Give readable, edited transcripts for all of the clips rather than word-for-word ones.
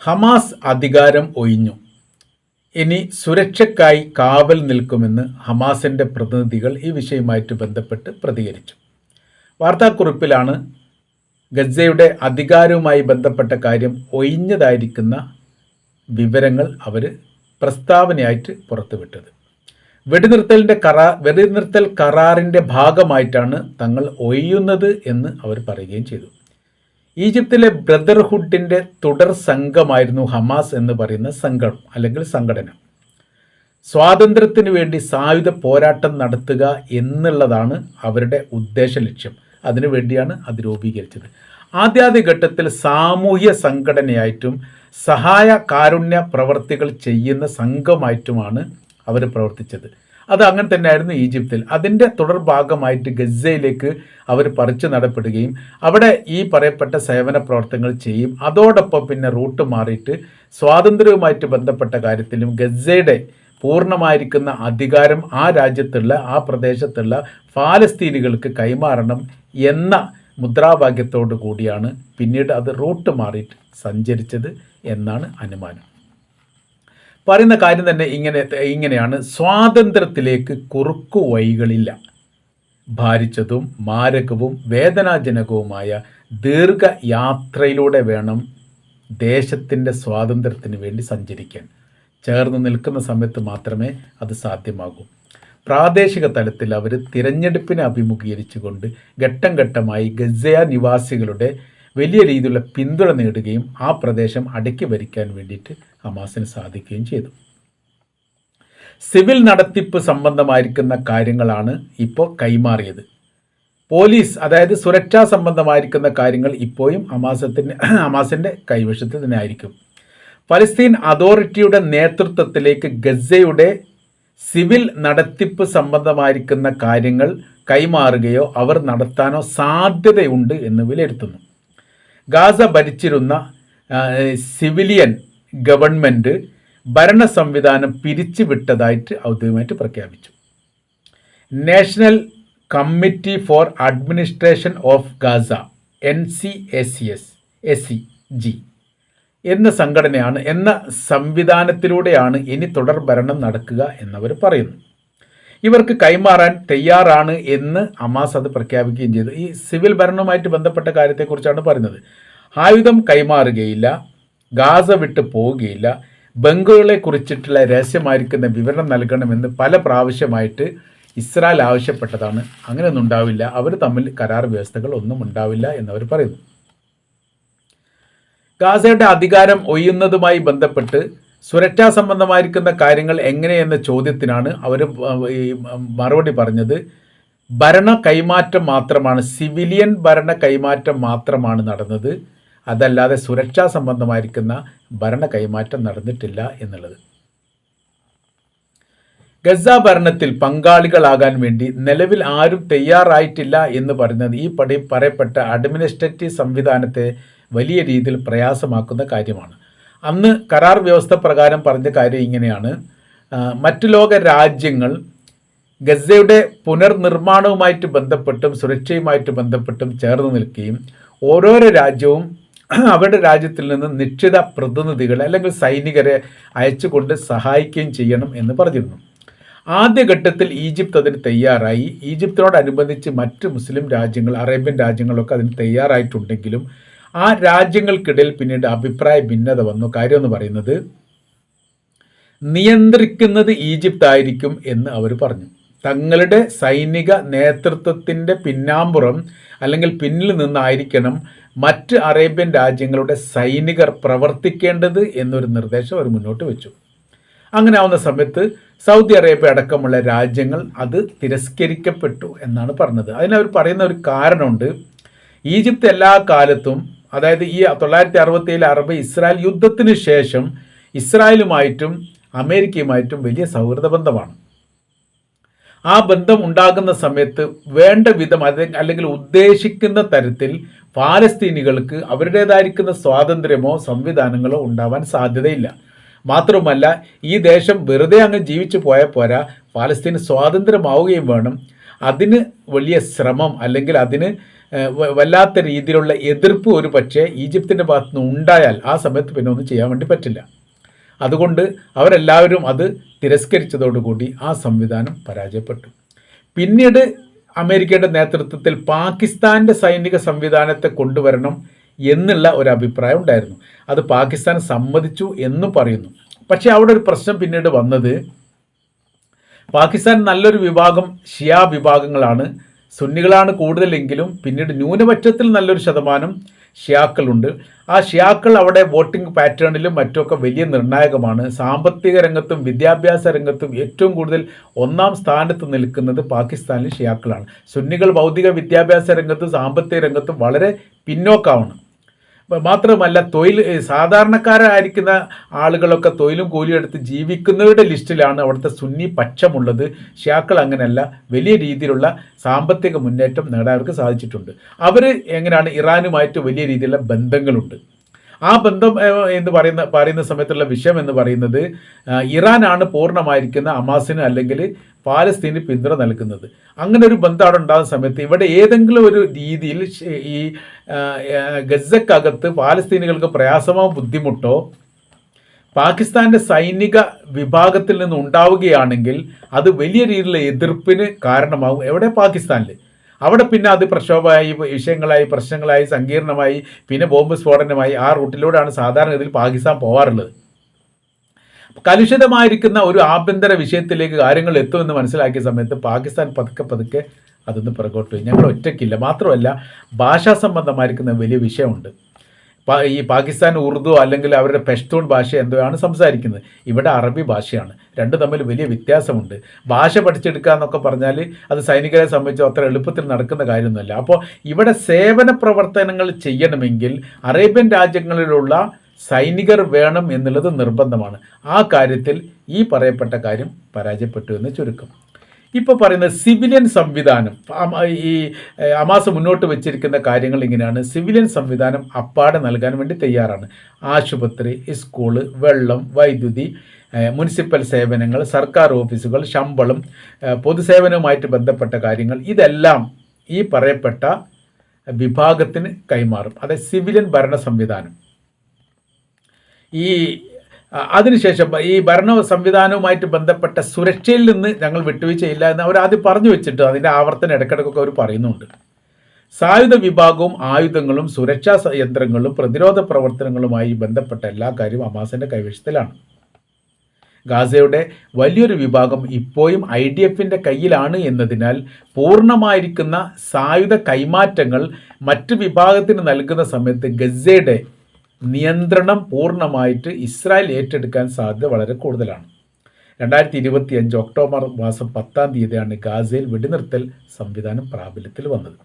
Hamas അധികാരം ഒഴിഞ്ഞു. ഇനി സുരക്ഷയ്ക്കായി കാവൽ നിൽക്കുമെന്ന് ഹമാസിൻ്റെ പ്രതിനിധികൾ ഈ വിഷയവുമായിട്ട് ബന്ധപ്പെട്ട് പ്രതികരിച്ചു. വാർത്താക്കുറിപ്പിലാണ് ഗസയുടെ അധികാരവുമായി ബന്ധപ്പെട്ട കാര്യം ഒഴിഞ്ഞതായിരിക്കുന്ന വിവരങ്ങൾ അവർ പ്രസ്താവനയായിട്ട് പുറത്തുവിട്ടത്. വെടിനിർത്തൽ കരാറിൻ്റെ ഭാഗമായിട്ടാണ് തങ്ങൾ ഒഴിയുന്നത് എന്ന് അവർ പറയുകയും ചെയ്തു. ഈജിപ്തിലെ ബ്രദർഹുഡിൻ്റെ തുടർ സംഘമായിരുന്നു ഹമാസ് എന്ന് പറയുന്ന സംഘം അല്ലെങ്കിൽ സംഘടന. സ്വാതന്ത്ര്യത്തിന് വേണ്ടി സായുധ പോരാട്ടം നടത്തുക എന്നുള്ളതാണ് അവരുടെ ഉദ്ദേശ ലക്ഷ്യം. അതിനുവേണ്ടിയാണ് അത് രൂപീകരിച്ചത്. ആദ്യഘട്ടത്തിൽ സാമൂഹ്യ സംഘടനയായിട്ടും സഹായ കാരുണ്യ പ്രവർത്തികൾ ചെയ്യുന്ന സംഘമായിട്ടുമാണ് അവർ പ്രവർത്തിച്ചത്. അത് അങ്ങനെ തന്നെയായിരുന്നു ഈജിപ്തിൽ. അതിൻ്റെ തുടർ ഭാഗമായിട്ട് ഗസയിലേക്ക് അവർ പറിച്ചു നടപ്പെടുകയും അവിടെ ഈ പറയപ്പെട്ട സേവന പ്രവർത്തനങ്ങൾ ചെയ്യും. അതോടൊപ്പം പിന്നെ റൂട്ട് മാറിയിട്ട് സ്വാതന്ത്ര്യവുമായിട്ട് ബന്ധപ്പെട്ട കാര്യത്തിലും ഗസയുടെ പൂർണ്ണമായിരിക്കുന്ന അധികാരം ആ രാജ്യത്തുള്ള ആ പ്രദേശത്തുള്ള ഫലസ്തീനികൾക്ക് കൈമാറണം എന്ന മുദ്രാവാക്യത്തോടു കൂടിയാണ് പിന്നീട് അത് റൂട്ട് മാറിയിട്ട് സഞ്ചരിച്ചത് എന്നാണ് അനുമാനം. പറയുന്ന കാര്യം തന്നെ ഇങ്ങനെയാണ്: സ്വാതന്ത്ര്യത്തിലേക്ക് കുറുക്കു വഴികളില്ല. ഭാരിച്ചതും മാരകവും വേദനാജനകവുമായ ദീർഘയാത്രയിലൂടെ വേണം ദേശത്തിൻ്റെ സ്വാതന്ത്ര്യത്തിന് വേണ്ടി സഞ്ചരിക്കാൻ. ചേർന്ന് നിൽക്കുന്ന സമയത്ത് മാത്രമേ അത് സാധ്യമാകൂ. പ്രാദേശിക തലത്തിൽ അവർ തിരഞ്ഞെടുപ്പിനെ അഭിമുഖീകരിച്ചുകൊണ്ട് ഘട്ടം ഘട്ടമായി ഗസ നിവാസികളുടെ വലിയ രീതിയിലുള്ള പിന്തുണ നേടുകയും ആ പ്രദേശം അടക്കി ഭരിക്കാൻ വേണ്ടിയിട്ട് ഹമാസിന് സാധിക്കുകയും ചെയ്തു. സിവിൽ നടത്തിപ്പ് സംബന്ധമായിരിക്കുന്ന കാര്യങ്ങളാണ് ഇപ്പോൾ കൈമാറിയത്. പോലീസ്, അതായത് സുരക്ഷാ സംബന്ധമായിരിക്കുന്ന കാര്യങ്ങൾ ഇപ്പോഴും ഹമാസിൻ്റെ കൈവശത്തിൽ തന്നെ ആയിരിക്കും. ഫലസ്തീൻ അതോറിറ്റിയുടെ നേതൃത്വത്തിലേക്ക് ഗസയുടെ സിവിൽ നടത്തിപ്പ് സംബന്ധമായിരിക്കുന്ന കാര്യങ്ങൾ കൈമാറുകയോ അവർ നടത്താനോ സാധ്യതയുണ്ട് എന്ന് വിലയിരുത്തുന്നു. ഗാസ ഭരിച്ചിരുന്ന സിവിലിയൻ ഗവൺമെൻറ് ഭരണ സംവിധാനം പിരിച്ചുവിട്ടതായിട്ട് ഔദ്യോഗികമായിട്ട് പ്രഖ്യാപിച്ചു. National committee for administration of Gaza NCACS എന്ന സംഘടനയാണ്, എന്ന സംവിധാനത്തിലൂടെയാണ് ഇനി തുടർ ഭരണം നടക്കുക എന്നവർ പറയുന്നു. ഇവർക്ക് കൈമാറാൻ തയ്യാറാണ് എന്ന് ഹമാസ് അത് പ്രഖ്യാപിക്കുകയും ചെയ്തു. ഈ സിവിൽ ഭരണവുമായിട്ട് ബന്ധപ്പെട്ട കാര്യത്തെക്കുറിച്ചാണ് പറയുന്നത്. ആയുധം കൈമാറുകയില്ല, ഗാസ വിട്ട് പോവുകയില്ല, ബങ്കുകളെ കുറിച്ചിട്ടുള്ള രഹസ്യമായിരിക്കുന്ന വിവരണം നൽകണമെന്ന് പല പ്രാവശ്യമായിട്ട് ഇസ്രായേൽ ആവശ്യപ്പെട്ടതാണ്. അങ്ങനെയൊന്നും ഉണ്ടാവില്ല, അവർ തമ്മിൽ കരാർ വ്യവസ്ഥകൾ ഒന്നും ഉണ്ടാവില്ല എന്നവർ പറയുന്നു. ഗാസയുടെ അധികാരം ഒഴിയുന്നതുമായി ബന്ധപ്പെട്ട് സുരക്ഷാ സംബന്ധമായിരിക്കുന്ന കാര്യങ്ങൾ എങ്ങനെയെന്ന ചോദ്യത്തിനാണ് അവർ മറുപടി പറഞ്ഞത്. ഭരണ കൈമാറ്റം മാത്രമാണ്, സിവിലിയൻ ഭരണ കൈമാറ്റം മാത്രമാണ് നടന്നത്, അതല്ലാതെ സുരക്ഷാ സംബന്ധമായിരിക്കുന്ന ഭരണ കൈമാറ്റം നടന്നിട്ടില്ല എന്നുള്ളത്. ഗസ ഭരണത്തിൽ പങ്കാളികളാകാൻ വേണ്ടി നിലവിൽ ആരും തയ്യാറായിട്ടില്ല എന്ന് പറയുന്നത് ഈ പറയപ്പെട്ട അഡ്മിനിസ്ട്രേറ്റീവ് സംവിധാനത്തെ വലിയ രീതിയിൽ പ്രയാസമാക്കുന്ന കാര്യമാണ്. അന്ന് കരാർ വ്യവസ്ഥ പ്രകാരം പറഞ്ഞ കാര്യം ഇങ്ങനെയാണ്: മറ്റു ലോക രാജ്യങ്ങൾ ഗസയുടെ പുനർനിർമ്മാണവുമായിട്ട് ബന്ധപ്പെട്ടും സുരക്ഷയുമായിട്ട് ബന്ധപ്പെട്ടും ചേർന്ന് നിൽക്കുകയും ഓരോരോ രാജ്യവും അവരുടെ രാജ്യത്തിൽ നിന്ന് നിശ്ചിത പ്രതിനിധികളെ അല്ലെങ്കിൽ സൈനികരെ അയച്ചുകൊണ്ട് സഹായിക്കുകയും ചെയ്യണം എന്ന് പറഞ്ഞിരുന്നു. ആദ്യഘട്ടത്തിൽ ഈജിപ്ത് അതിന് തയ്യാറായി. ഈജിപ്തിനോടനുബന്ധിച്ച് മറ്റ് മുസ്ലിം രാജ്യങ്ങൾ, അറേബ്യൻ രാജ്യങ്ങളൊക്കെ അതിന് തയ്യാറായിട്ടുണ്ടെങ്കിലും ആ രാജ്യങ്ങൾക്കിടയിൽ പിന്നീട് അഭിപ്രായ ഭിന്നത വന്നു. കാര്യം എന്ന് പറയുന്നത് നിയന്ത്രിക്കുന്നത് ഈജിപ്ത് ആയിരിക്കും എന്ന് അവർ പറഞ്ഞു. തങ്ങളുടെ സൈനിക നേതൃത്വത്തിൻ്റെ പിന്നാമ്പുറം അല്ലെങ്കിൽ പിന്നിൽ നിന്നായിരിക്കണം മറ്റ് അറേബ്യൻ രാജ്യങ്ങളുടെ സൈനികർ പ്രവർത്തിക്കേണ്ടത് എന്നൊരു നിർദ്ദേശം അവർ മുന്നോട്ട് വെച്ചു. അങ്ങനെ ആവുന്ന സമയത്ത് സൗദി അറേബ്യ അടക്കമുള്ള രാജ്യങ്ങൾ അത് തിരസ്കരിക്കപ്പെട്ടു എന്നാണ് പറഞ്ഞത്. അതിനവർ പറയുന്ന ഒരു കാരണമുണ്ട്. ഈജിപ്ത് എല്ലാ കാലത്തും, അതായത് ഈ 1967 അറബ് ഇസ്രായേൽ യുദ്ധത്തിന് ശേഷം ഇസ്രായേലുമായിട്ടും അമേരിക്കയുമായിട്ടും വലിയ സൗഹൃദ ബന്ധമാണ്. ആ ബന്ധം ഉണ്ടാകുന്ന സമയത്ത് വേണ്ട വിധം അല്ലെങ്കിൽ ഉദ്ദേശിക്കുന്ന തരത്തിൽ ഫലസ്തീനികൾക്ക് അവരുടേതായിരിക്കുന്ന സ്വാതന്ത്ര്യമോ സംവിധാനങ്ങളോ ഉണ്ടാവാൻ സാധ്യതയില്ല. മാത്രമല്ല, ഈ ദേശം വെറുതെ അങ്ങ് ജീവിച്ചു പോയാൽ പോരാ, ഫലസ്തീന് സ്വാതന്ത്ര്യമാവുകയും വേണം. അതിന് വലിയ ശ്രമം അല്ലെങ്കിൽ അതിന് വല്ലാത്ത രീതിയിലുള്ള എതിർപ്പ് ഒരു പക്ഷേ ഈജിപ്തിൻ്റെ ഭാഗത്തു നിന്ന് ഉണ്ടായാൽ ആ സമയത്ത് പിന്നെ ഒന്നും ചെയ്യാൻ വേണ്ടി പറ്റില്ല. അതുകൊണ്ട് അവരെല്ലാവരും അത് തിരസ്കരിച്ചതോടുകൂടി ആ സംവിധാനം പരാജയപ്പെട്ടു. പിന്നീട് അമേരിക്കയുടെ നേതൃത്വത്തിൽ പാകിസ്ഥാൻ്റെ സൈനിക സംവിധാനത്തെ കൊണ്ടുവരണം എന്നുള്ള ഒരു അഭിപ്രായം ഉണ്ടായിരുന്നു. അത് പാകിസ്ഥാൻ സമ്മതിച്ചു എന്നും പറയുന്നു. പക്ഷേ അവിടെ ഒരു പ്രശ്നം പിന്നീട് വന്നത്, പാകിസ്ഥാൻ നല്ലൊരു വിഭാഗം ഷിയ വിഭാഗങ്ങളാണ്, സുന്നികളാണ് കൂടുതലെങ്കിലും പിന്നീട് ന്യൂനപക്ഷത്തിൽ നല്ലൊരു ശതമാനം ഷിയാക്കളുണ്ട്. ആ ഷിയാക്കൾ അവിടെ വോട്ടിംഗ് പാറ്റേണിലും മറ്റുമൊക്കെ വലിയ നിർണായകമാണ്. സാമ്പത്തിക രംഗത്തും വിദ്യാഭ്യാസ രംഗത്തും ഏറ്റവും കൂടുതൽ ഒന്നാം സ്ഥാനത്ത് നിൽക്കുന്നത് പാകിസ്ഥാനിലെ ഷിയാക്കളാണ്. സുന്നികൾ ഭൗതിക വിദ്യാഭ്യാസ രംഗത്തും സാമ്പത്തിക രംഗത്തും വളരെ പിന്നോക്കമാണ്. മാത്രമല്ല സാധാരണക്കാരായിരിക്കുന്ന ആളുകളൊക്കെ തൊഴിലും കൂലിയും എടുത്ത് ജീവിക്കുന്നവരുടെ ലിസ്റ്റിലാണ് അവിടുത്തെ സുന്നി പക്ഷമുള്ളത്. ഷിയാക്കൾ അങ്ങനെയല്ല, വലിയ രീതിയിലുള്ള സാമ്പത്തിക മുന്നേറ്റം നേടാൻ അവർക്ക് സാധിച്ചിട്ടുണ്ട്. അവർ എങ്ങനെയാണ്, ഇറാനുമായിട്ട് വലിയ രീതിയിലുള്ള ബന്ധങ്ങളുണ്ട്. ആ ബന്ധം എന്ന് പറയുന്ന സമയത്തുള്ള വിഷയം എന്ന് പറയുന്നത്, ഇറാനാണ് പൂർണ്ണമായിരിക്കുന്ന ഹമാസിന് അല്ലെങ്കിൽ പാലസ്തീന് പിന്തുണ നൽകുന്നത്. അങ്ങനെ ഒരു ബന്ധം അവിടെ ഉണ്ടാകുന്ന സമയത്ത് ഇവിടെ ഏതെങ്കിലും ഒരു രീതിയിൽ ഈ ഗസക്കകത്ത് പാലസ്തീനികൾക്ക് പ്രയാസമോ ബുദ്ധിമുട്ടോ പാകിസ്ഥാൻ്റെ സൈനിക വിഭാഗത്തിൽ നിന്ന് ഉണ്ടാവുകയാണെങ്കിൽ അത് വലിയ രീതിയിലുള്ള എതിർപ്പിന് കാരണമാകും. എവിടെ? പാകിസ്ഥാനിൽ. അവിടെ പിന്നെ അത് പ്രക്ഷോഭമായി, പ്രശ്നങ്ങളായി സങ്കീർണമായി, പിന്നെ ബോംബ് സ്ഫോടനമായി. ആ റൂട്ടിലൂടെയാണ് സാധാരണഗതിയിൽ പാകിസ്ഥാൻ പോകാറുള്ളത്. കലുഷിതമായിരിക്കുന്ന ഒരു ആഭ്യന്തര വിഷയത്തിലേക്ക് കാര്യങ്ങൾ എത്തുമെന്ന് മനസ്സിലാക്കിയ സമയത്ത് പാകിസ്ഥാൻ പതുക്കെ അതൊന്ന് പുറകോട്ട് പോയി. ഞങ്ങൾ ഒറ്റയ്ക്കില്ല. മാത്രമല്ല ഭാഷാ സംബന്ധമായിരിക്കുന്ന വലിയ വിഷയമുണ്ട്. ഈ പാകിസ്ഥാൻ ഉറുദു അല്ലെങ്കിൽ അവരുടെ പഷ്തൂൺ ഭാഷ എന്തോയാണ് സംസാരിക്കുന്നത്. ഇവിടെ അറബി ഭാഷയാണ്. രണ്ടും തമ്മിൽ വലിയ വ്യത്യാസമുണ്ട്. ഭാഷ പഠിച്ചെടുക്കുക എന്നൊക്കെ പറഞ്ഞാൽ അത് സൈനികരെ സംബന്ധിച്ച് അത്ര എളുപ്പത്തിൽ നടക്കുന്ന കാര്യമൊന്നുമല്ല. അപ്പോൾ ഇവിടെ സേവന പ്രവർത്തനങ്ങൾ ചെയ്യണമെങ്കിൽ അറേബ്യൻ രാജ്യങ്ങളിലുള്ള സൈനികർ വേണം എന്നുള്ളത് നിർബന്ധമാണ്. ആ കാര്യത്തിൽ ഈ പറയപ്പെട്ട കാര്യം പരാജയപ്പെട്ടു എന്ന് ചുരുക്കം. ഇപ്പോൾ പറയുന്ന സിവിലിയൻ സംവിധാനം, ഈ ഹമാസ് മുന്നോട്ട് വെച്ചിരിക്കുന്ന കാര്യങ്ങൾ ഇങ്ങനെയാണ്. സിവിലിയൻ സംവിധാനം അപ്പാടെ നൽകാൻ വേണ്ടി തയ്യാറാണ്. ആശുപത്രി, സ്കൂള്, വെള്ളം, വൈദ്യുതി, മുനിസിപ്പൽ സേവനങ്ങൾ, സർക്കാർ ഓഫീസുകൾ, ശമ്പളം, പൊതുസേവനവുമായിട്ട് ബന്ധപ്പെട്ട കാര്യങ്ങൾ, ഇതെല്ലാം ഈ പറയപ്പെട്ട വിഭാഗത്തിന് കൈമാറും. അതായത് സിവിലിയൻ ഭരണ സംവിധാനം. അതിനുശേഷം ഈ ഭരണ സംവിധാനവുമായിട്ട് ബന്ധപ്പെട്ട സുരക്ഷയിൽ നിന്ന് ഞങ്ങൾ വിട്ടുവീഴ്ചയില്ല എന്ന് അവർ ആദ്യം പറഞ്ഞു വെച്ചിട്ട് അതിൻ്റെ ആവർത്തനം ഇടയ്ക്കിടയ്ക്കൊക്കെ അവർ പറയുന്നുണ്ട്. സായുധ വിഭാഗവും ആയുധങ്ങളും സുരക്ഷാ യന്ത്രങ്ങളും പ്രതിരോധ പ്രവർത്തനങ്ങളുമായി ബന്ധപ്പെട്ട എല്ലാ കാര്യവും ഹമാസിൻ്റെ കൈവശത്തിലാണ്. ഗാസയുടെ വലിയൊരു വിഭാഗം ഇപ്പോഴും IDFൻ്റെ കയ്യിലാണ് എന്നതിനാൽ പൂർണ്ണമായിരിക്കുന്ന സായുധ കൈമാറ്റങ്ങൾ മറ്റ് വിഭാഗത്തിന് നൽകുന്ന സമയത്ത് ഗസയുടെ നിയന്ത്രണം പൂർണ്ണമായിട്ട് ഇസ്രായേൽ ഏറ്റെടുക്കാൻ സാധ്യത വളരെ കൂടുതലാണ്. 2025 ഒക്ടോബർ മാസം 10-ാം തീയതിയാണ് ഗാസയിൽ വെടിനിർത്തൽ സംവിധാനം പ്രാബല്യത്തിൽ വന്നത്.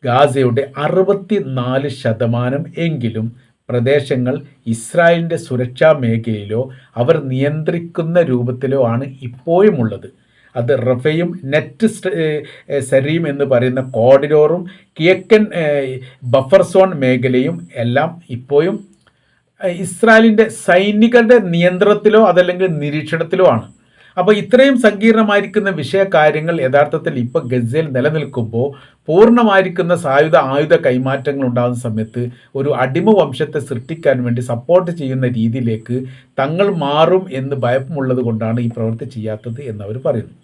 ഗാസയുടെ 64% എങ്കിലും പ്രദേശങ്ങൾ ഇസ്രായേലിൻ്റെ സുരക്ഷാ മേഖലയിലോ അവർ നിയന്ത്രിക്കുന്ന രൂപത്തിലോ ആണ് ഇപ്പോഴും ഉള്ളത്. അത് റഫയും നെറ്റ് സെറീം എന്ന് പറയുന്ന കോറിഡോറും കിഴക്കൻ ബഫർ സോൺ മേഖലയും എല്ലാം ഇപ്പോഴും ഇസ്രായേലിൻ്റെ സൈനികരുടെ നിയന്ത്രണത്തിലോ അതല്ലെങ്കിൽ നിരീക്ഷണത്തിലോ ആണ്. അപ്പോൾ ഇത്രയും സങ്കീർണമായിരിക്കുന്ന വിഷയകാര്യങ്ങൾ യഥാർത്ഥത്തിൽ ഇപ്പോൾ ഗസയിൽ നിലനിൽക്കുമ്പോൾ പൂർണ്ണമായിരിക്കുന്ന ആയുധ കൈമാറ്റങ്ങൾ ഉണ്ടാകുന്ന സമയത്ത് ഒരു അടിമ വംശത്തെ സൃഷ്ടിക്കാൻ വേണ്ടി സപ്പോർട്ട് ചെയ്യുന്ന രീതിയിലേക്ക് തങ്ങൾ മാറും എന്ന് ഭയമുള്ളത് കൊണ്ടാണ് ഈ പ്രവൃത്തി ചെയ്യാത്തത് എന്നവർ പറയുന്നു.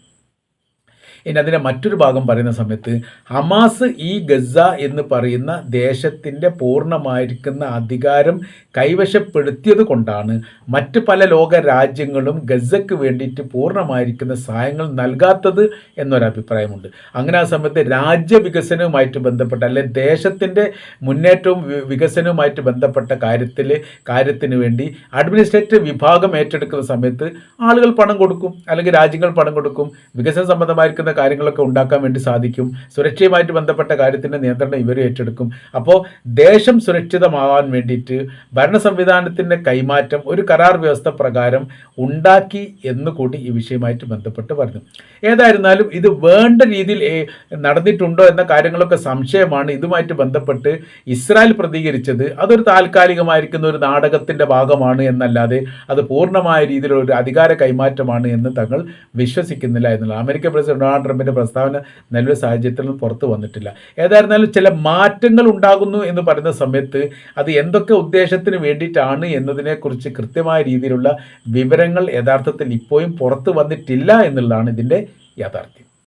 ഇനി അതിൻ്റെ മറ്റൊരു ഭാഗം പറയുന്ന സമയത്ത് ഹമാസ് ഈ ഗസ എന്ന് പറയുന്ന ദേശത്തിൻ്റെ പൂർണ്ണമായിരിക്കുന്ന അധികാരം കൈവശപ്പെടുത്തിയത് കൊണ്ടാണ് മറ്റ് പല ലോക രാജ്യങ്ങളും ഗസയ്ക്ക് വേണ്ടിയിട്ട് പൂർണ്ണമായിരിക്കുന്ന സഹായങ്ങൾ നൽകാത്തത് എന്നൊരഭിപ്രായമുണ്ട്. അങ്ങനെ ആ സമയത്ത് രാജ്യവികസനവുമായിട്ട് ബന്ധപ്പെട്ട അല്ലെങ്കിൽ ദേശത്തിൻ്റെ മുന്നേറ്റവും വികസനവുമായിട്ട് ബന്ധപ്പെട്ട കാര്യത്തിന് വേണ്ടി അഡ്മിനിസ്ട്രേറ്റീവ് വിഭാഗം ഏറ്റെടുക്കുന്ന സമയത്ത് ആളുകൾ പണം കൊടുക്കും അല്ലെങ്കിൽ രാജ്യങ്ങൾ പണം കൊടുക്കും. വികസന സംബന്ധമായിരിക്കുന്ന കാര്യങ്ങളൊക്കെ ഉണ്ടാക്കാൻ വേണ്ടി സാധിക്കും. സുരക്ഷയുമായിട്ട് ബന്ധപ്പെട്ട കാര്യത്തിൻ്റെ നിയന്ത്രണം ഇവർ ഏറ്റെടുക്കും. അപ്പോൾ ദേശം സുരക്ഷിതമാവാൻ വേണ്ടിയിട്ട് ഭരണ സംവിധാനത്തിൻ്റെ കൈമാറ്റം ഒരു കരാർ വ്യവസ്ഥ പ്രകാരം ഉണ്ടാക്കി എന്നുകൂടി ഈ വിഷയമായിട്ട് ബന്ധപ്പെട്ട് പറഞ്ഞു. ഏതായിരുന്നാലും ഇത് വേണ്ട രീതിയിൽ നടന്നിട്ടുണ്ടോ എന്ന കാര്യങ്ങളൊക്കെ സംശയമാണ്. ഇതുമായിട്ട് ബന്ധപ്പെട്ട് ഇസ്രായേൽ പ്രതികരിച്ചത് അതൊരു താൽക്കാലികമായിരിക്കുന്ന ഒരു നാടകത്തിൻ്റെ ഭാഗമാണ് എന്നല്ലാതെ അത് പൂർണ്ണമായ രീതിയിലുള്ള ഒരു അധികാര കൈമാറ്റമാണ് എന്ന് തങ്ങൾ വിശ്വസിക്കുന്നില്ല എന്നുള്ളത്. അമേരിക്കൻ പ്രസിഡന്റ് ഡൊണാൾഡ് ഡൊണാൾഡ് ട്രംപിൻ്റെ പ്രസ്താവന നിലവിലെ സാഹചര്യത്തിൽ നിന്ന് പുറത്ത് വന്നിട്ടില്ല. ഏതായിരുന്നാലും ചില മാറ്റങ്ങൾ ഉണ്ടാകുന്നു എന്ന് പറയുന്ന സമയത്ത് അത് എന്തൊക്കെ ഉദ്ദേശത്തിന് വേണ്ടിയിട്ടാണ് എന്നതിനെക്കുറിച്ച് കൃത്യമായ രീതിയിലുള്ള വിവരങ്ങൾ യഥാർത്ഥത്തിൽ ഇപ്പോഴും പുറത്ത് വന്നിട്ടില്ല എന്നുള്ളതാണ് ഇതിൻ്റെ യാഥാർത്ഥ്യം.